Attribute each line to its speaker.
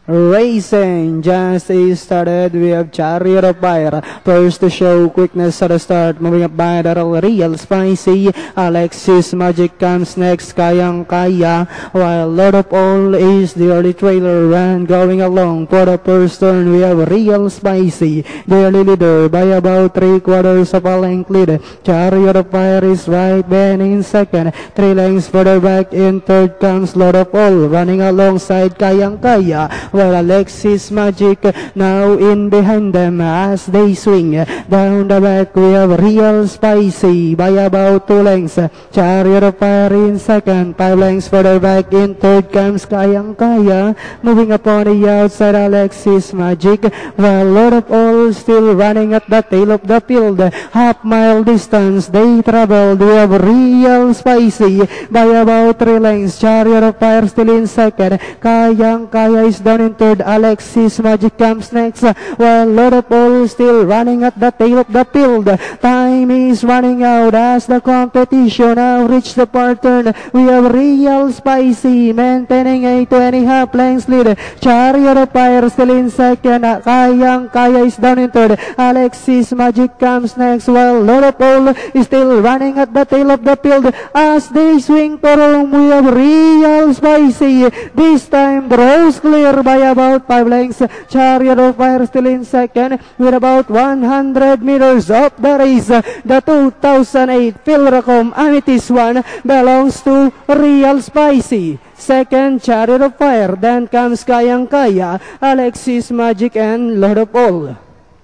Speaker 1: Racing just started. We have Chariot of Fire first to show quickness at the start, moving up by the Real Spicy. Alexis Magic comes next, Kayang Kaya, while Lord of All is the early trailer and going along for the first turn. We have Real Spicy, the early leader by about 3/4 of a length lead. Chariot of Fire is right then in second, 3 lengths further back in third comes Lord of All, running alongside Kayang Kaya, while Alexis Magic now in behind them as they swing. Down the back we have Real Spicy by about 2 lengths. Chariot of Fire in second, 5 lengths further back in third comes Kayang Kaya. Moving upon the outside Alexis Magic, while Lord of All still running at the tail of the field. Half-mile distance they traveled. We have Real Spicy by about 3 lengths. Chariot of Fire still in second. Kayang Kaya is down in third. Alexis Magic comes next, while Lord of All still running at the tail of the field. Time is running out as the competition now reached the part turn. We have Real Spicy maintaining a 20.5 lengths lead. Chariot of Fire still in second. Kayang Kaya is down in third. Alexis Magic comes next, while Lord of All is still running at the tail of the field. As they swing to home, we have Real Spicy. This time draws clear by about 5 lengths. Chariot of Fire still in second with about 100 meters of the race. The 2008 Philracom Amethyst 1 belongs to Real Spicy. Second, Chariot of Fire. Then comes Kayang Kaya, Alexis Magic, and Lord of All.